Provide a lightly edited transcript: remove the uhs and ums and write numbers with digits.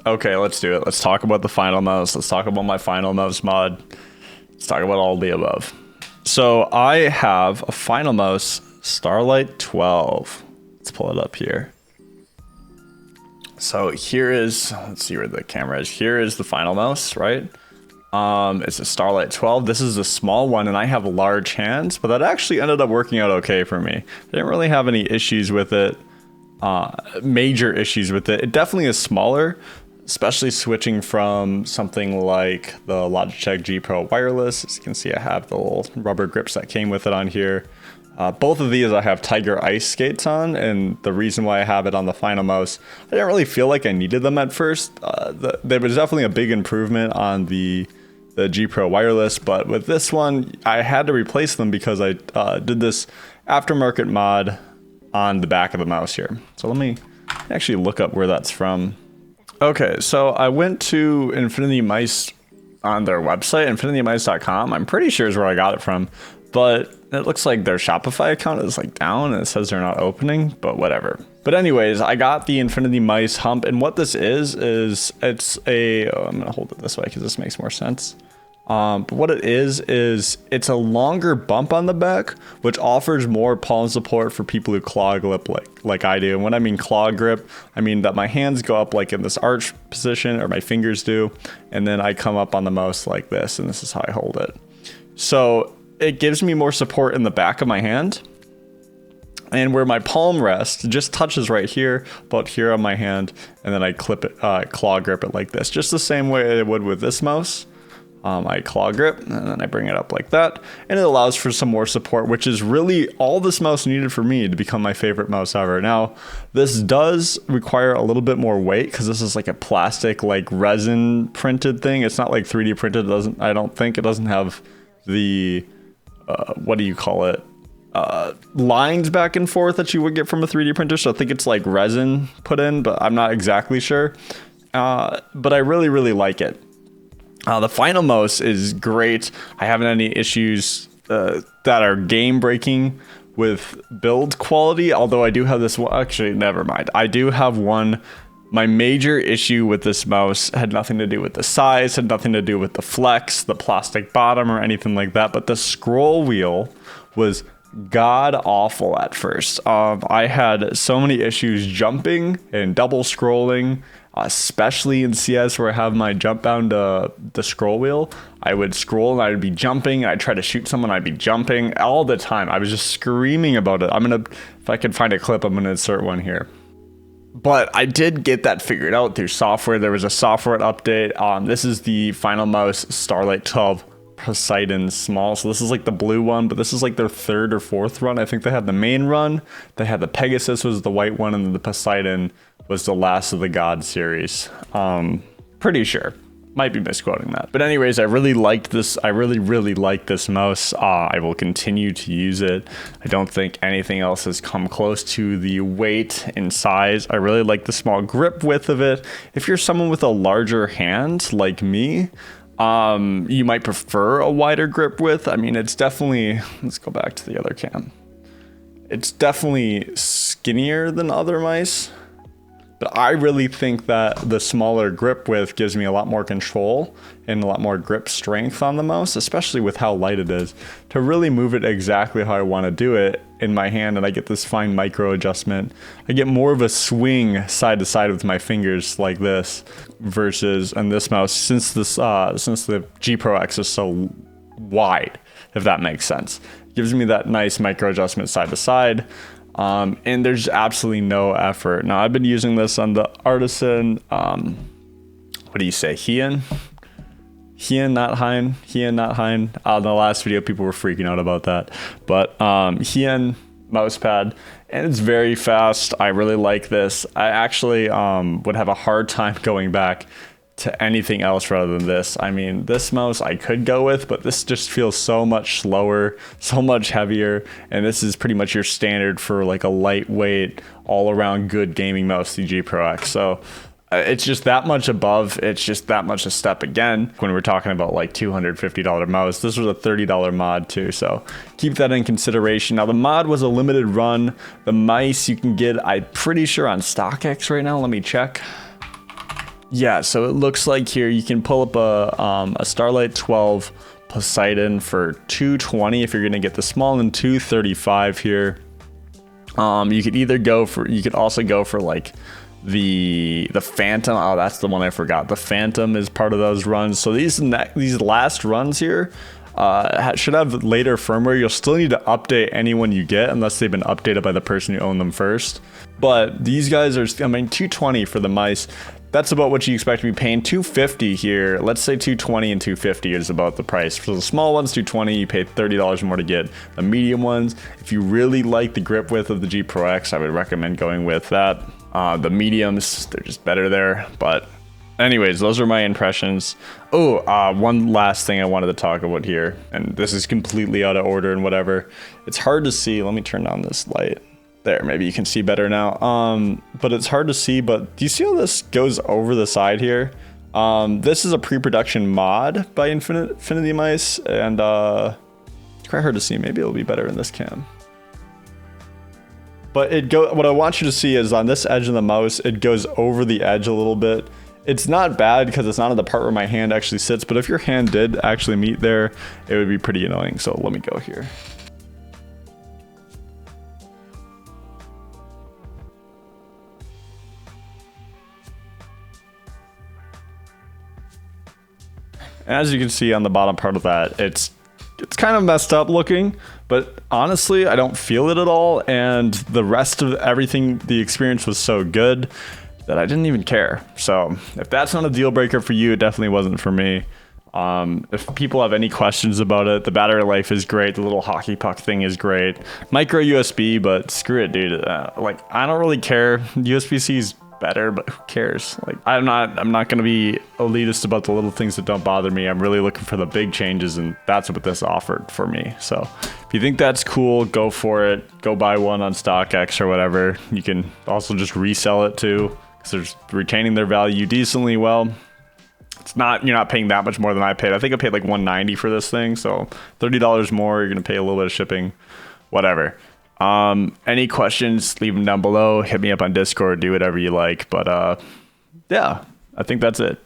Okay, let's do it. Let's talk about the Finalmouse. Let's talk about my Finalmouse mod. Let's talk about all the above. So I have a Finalmouse Starlight 12. Let's pull it up here. So here is, let's see where the camera is. Here is the Finalmouse, right? It's a Starlight 12. This is a small one, and I have large hands, but that actually ended up working out okay for me. I didn't really have any issues with it, major issues with it. It definitely is smaller, especially switching from something like the Logitech G Pro Wireless. As you can see, I have the little rubber grips that came with it on here. Both of these I have Tiger Ice skates on, and the reason why I have it on the Finalmouse, I didn't really feel like I needed them at first. There was definitely a big improvement on the G Pro Wireless, but with this one, I had to replace them because I did this aftermarket mod on the back of the mouse here. So let me actually look up where that's from. Okay, so I went to Infinity Mice on their website, infinitymice.com. I'm pretty sure is where I got it from, but it looks like their Shopify account is like down and it says they're not opening, but whatever. But anyways, I got the Infinity Mice hump, and what this is it's a, I'm gonna hold it this way because this makes more sense. But what it is it's a longer bump on the back, which offers more palm support for people who claw grip like I do. And when I mean claw grip, I mean that my hands go up like in this arch position, or my fingers do, and then I come up on the mouse like this, and this is how I hold it. So it gives me more support in the back of my hand, and where my palm rests just touches right here, about here on my hand, and then I clip it, claw grip it like this, just the same way I would with this mouse. I claw grip, and then I bring it up like that, and it allows for some more support, which is really all this mouse needed for me to become my favorite mouse ever. Now, this does require a little bit more weight because this is like a plastic, like resin printed thing. It's not like 3D printed. It doesn't, I don't think it doesn't have the what do you call it? Lines back and forth that you would get from a 3D printer. So I think it's like resin put in, but I'm not exactly sure. But I really, really like it. The Finalmouse is great. I haven't any issues that are game breaking with build quality, although I do have this one. Actually, never mind. I do have one. My major issue with this mouse had nothing to do with the size, had nothing to do with the flex, the plastic bottom, or anything like that, but the scroll wheel was god awful at first. I had so many issues jumping and double scrolling, especially in CS where I have my jump bound the scroll wheel. I would scroll and I'd be jumping. I'd try to shoot someone, I'd be jumping all the time. I was just screaming about it. If I can find a clip, I'm gonna insert one here. But I did get that figured out through software. There was a software update. This is the Finalmouse Starlight 12 Poseidon Small. So this is like the blue one, but this is like their third or fourth run. I think they had the main run. They had the Pegasus was the white one, and then the Poseidon was the last of the God series. Pretty sure. Might be misquoting that. But anyways, I really liked this. I really, really like this mouse. I will continue to use it. I don't think anything else has come close to the weight and size. I really like the small grip width of it. If you're someone with a larger hand like me, you might prefer a wider grip width. I mean, it's definitely, let's go back to the other cam. It's definitely skinnier than other mice. But I really think that the smaller grip width gives me a lot more control and a lot more grip strength on the mouse, especially with how light it is, to really move it exactly how I want to do it in my hand. And I get this fine micro adjustment. I get more of a swing side to side with my fingers like this versus on this mouse, since the G Pro X is so wide, if that makes sense. It gives me that nice micro adjustment side to side. And there's absolutely no effort. Now, I've been using this on the Artisan, what do you say, Hien, not Hein. In the last video, people were freaking out about that. But Hien mousepad, and it's very fast. I really like this. I actually would have a hard time going back to anything else rather than this. I mean, this mouse I could go with, but this just feels so much slower, so much heavier, and this is pretty much your standard for like a lightweight, all-around good gaming mouse, the G Pro X. So it's just that much above. It's just that much a step again. When we're talking about like $250 mouse, this was a $30 mod too, so keep that in consideration. Now, the mod was a limited run. The mice you can get, I'm pretty sure, on StockX right now. Let me check. Yeah, so it looks like here you can pull up a Starlight 12 Poseidon for 220 if you're gonna get the small, and 235 here. You could either go for, you could also go for like the Phantom. Oh, that's the one I forgot. The Phantom is part of those runs. So these last runs here should have later firmware. You'll still need to update any one you get unless they've been updated by the person who owned them first. But these guys are, I mean, 220 for the mice. That's about what you expect to be paying. 250 here. Let's say 220 and 250 is about the price. For the small ones, 220, you pay $30 more to get the medium ones. If you really like the grip width of the G Pro X, I would recommend going with that. The mediums, they're just better there. But anyways, those are my impressions. Oh, one last thing I wanted to talk about here, and this is completely out of order and whatever. It's hard to see. Let me turn down this light. There, maybe you can see better now. But it's hard to see, but do you see how this goes over the side here? This is a pre-production mod by Infinity Mice, and it's quite hard to see. Maybe it'll be better in this cam. But what I want you to see is on this edge of the mouse, it goes over the edge a little bit. It's not bad because it's not on the part where my hand actually sits, but if your hand did actually meet there, it would be pretty annoying. So let me go here. As you can see on the bottom part of that, it's kind of messed up looking, but honestly, I don't feel it at all. And the rest of everything, the experience was so good that I didn't even care. So if that's not a deal breaker for you, it definitely wasn't for me. If people have any questions about it, the battery life is great. The little hockey puck thing is great. Micro USB, but screw it, dude. Like, I don't really care. USB-C is better, but who cares? Like, I'm not gonna be elitist about the little things that don't bother me. I'm really looking for the big changes, and that's what this offered for me. So if you think that's cool, go for it. Go buy one on StockX or whatever. You can also just resell it too, because they're retaining their value decently well. It's not, you're not paying that much more than I paid. I think I paid like $190 for this thing, so $30 more. You're gonna pay a little bit of shipping, whatever. Any questions, leave them down below. Hit me up on Discord, do whatever you like. But yeah, I think that's it.